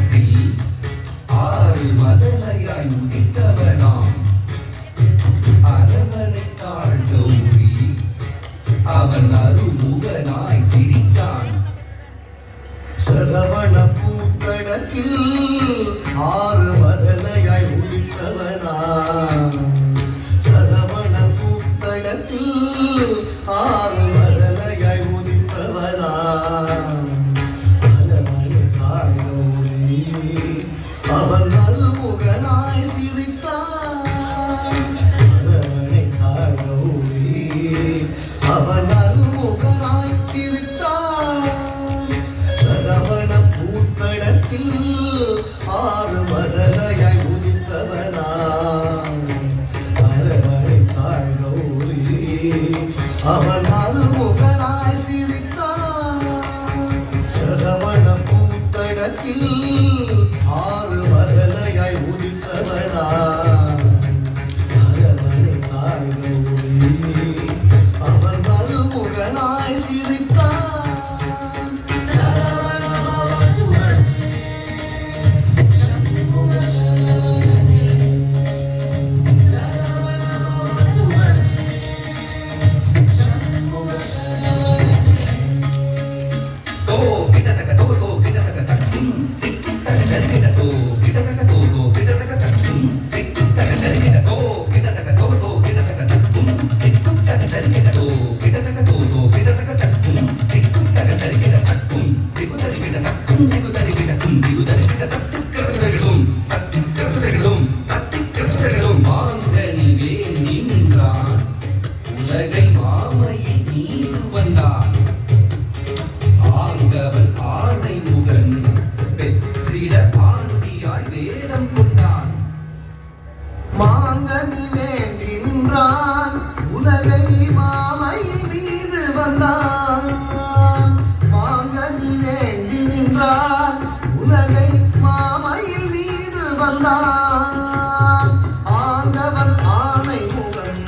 சரவண பூந்தடத்தில் ஆறு மதலையாய் முடித்தவனாம் அரவணை தாழ்கௌரி அவன் அருமுகனாய் சிரித்தான். சரவண பூந்தடத்தில் ஆறு மதலையாய் முடித்தவனா சரவண பூந்தடத்தில் ஆறு மதலையாய் முடித்தவனா அரவணை தாழ்கௌரி அவன் அருமுகனாய் சிரித்தான். அரவணை தாழ்கௌரி அவன் அருமுகனாய் சிரித்தான். சரவண பூத்தடத்தில் ஆறு மதலையாய் உதித்தவனா அரவணை தாழ்கௌரி அவன் அருமுகனாய் சிரித்தான். சரவண பூத்தடத்தில் ஆறு மதலையாய் உதித்தவனா அரவணை தாழ்கௌரி அவன் அருமுகனாய் சிரித்தான். உலகை மாமையை நீது வந்தான் ஆங்கவன் ஆணை முகன் பெற்றிட ஆண்டியாய் வேடம் கொண்டான். மாங்கனி வேண்டி நின்றான் உலகை மாமையின் மீது வந்தான். மாங்கனி வேண்டி நின்றான் உலகை மாமையின் மீது வந்தான். ஆங்கவன் ஆணை முகன்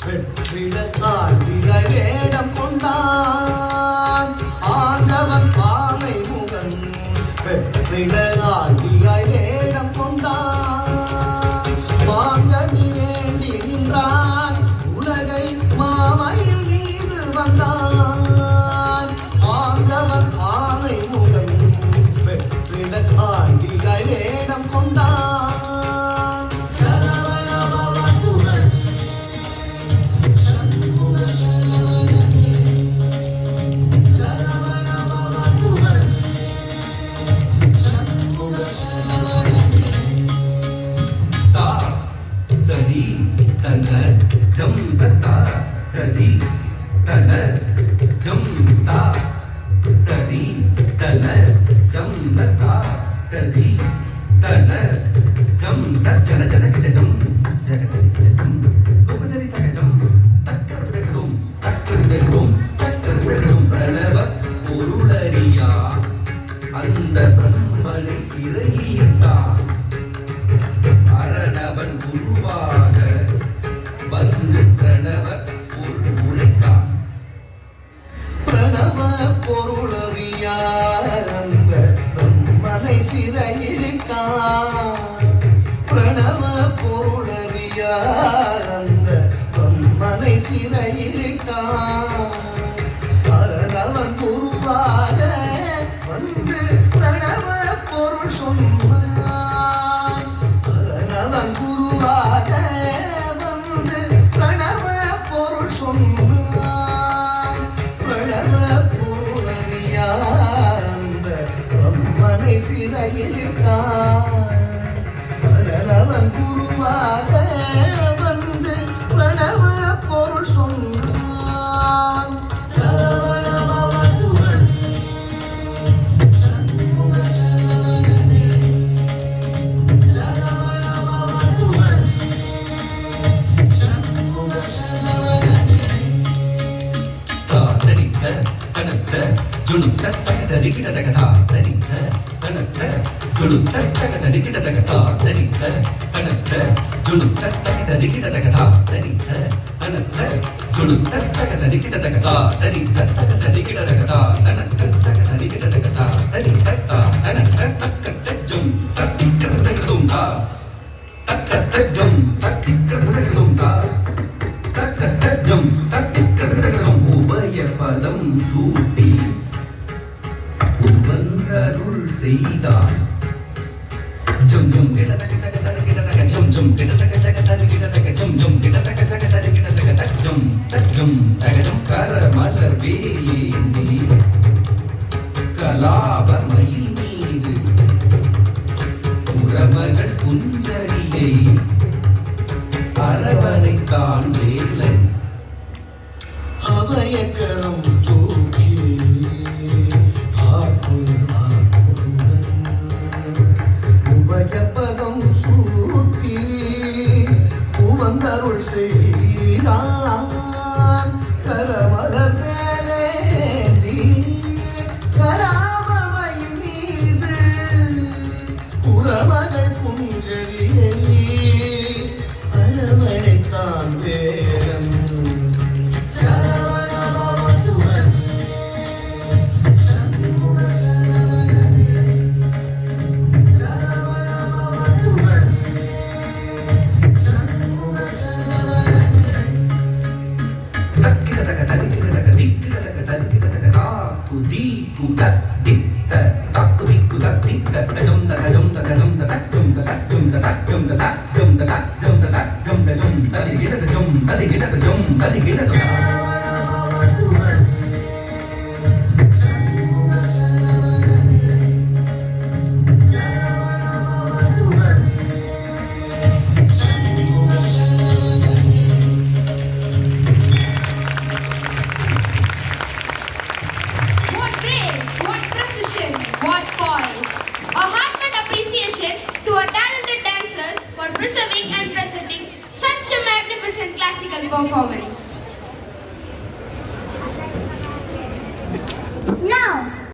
வெற்றிட ஆண்டியாய் வேடம் கொண்டான். ஆண்டவன் ஆணை முகன் வெற்றிட ஆண்டியாய் வேடம் கொண்டான். மாங்கனி வேண்டி நின்றான் உலகை மாமையின் மீது வந்தான். ஆண்டவன் ஆணை முகன் வெற்றிட ஆண்டியாய் வேடம் கொண்டான். ஜம் தா ததி தன ஜம் தா ததி தன ஜம் தா ததி தன ஜம் தன ஜன கிட ஜம் ஜகதி கிட ஜம் லோகதரி தக ஜம் தக்கருதெடும் தக்கருதெடும் தக்கருதெடும் பிரணவ பொருளறியா அந்த பிரம்மனை சிறையிட்டான். அரணவன் குருவாக வந்து பிரணவ பொருள் உரைத்தான். பிரணவ பொருளறியா அந்த பிரம்மனை சிறையிட்டான். பிரணவ பொருளறியா அந்த பிரம்மனை சிறையிட்டான். அரணவன் குருவாக வந்து பிரணவ பொருள் சொன்னான். அரணவன் குருவாக வந்து பிரணவ பொருள் சொன்னான். பிரணவ பொருளறியா அந்த பிரம்மனை சிறையிட்டான். அரணவன் குருவாக வந்து பிரணவ பொருள் சொன்னான். தரிக்கிட தகதா தரித்த தனத்த ஜுளுத்த தக தரிக்கிட தகதா தரித்த தனத்த ஜுளுத்த தக தரிக்கிட தகதா தரித்த தனத்த ஜுளுத்த தக தரிக்கிட தகதா தரித்த தக தரிக்கிட தகதா தனத்த தக தரிக்கிட தகதா தரித்த தனத்த தக்க தஜ்ஜம் தத்திக்கிட தகதும் தா தக்க தஜ்ஜம் தத்திக்கிட தகதும் தா தக்க தஜ்ஜம் தத்திக்கிட தகதும் உபய பதம் சூட்டி உவந்தருள் செய்தார் ஜம் ஜம் கிடதக தக தக கிடதக ஜம் ஜம் கிடதக தக தக கிடதக ஜம் ஜம் கிடதக தக தக கிடதக தஜ்ஜம் தஜ்ஜம் தகஜம் கரமலர் வேலேந்தி கலாபமயில் மீது உறவகள் குஞ்சரியை அரவணைத்தான் வேலன் அபயக்கரம் தூக்கி உபயப்பதம் சூட்டி உவந்தருள் செய்தான் கரமலர் வேலேந்தி கராபமயில் மீது உறவகள் புஞ்சரியை அரவணைத்தான் Velan What grace, what precision, what poise. A heartfelt appreciation to our talented dancers for preserving and presenting such a magnificent classical performance.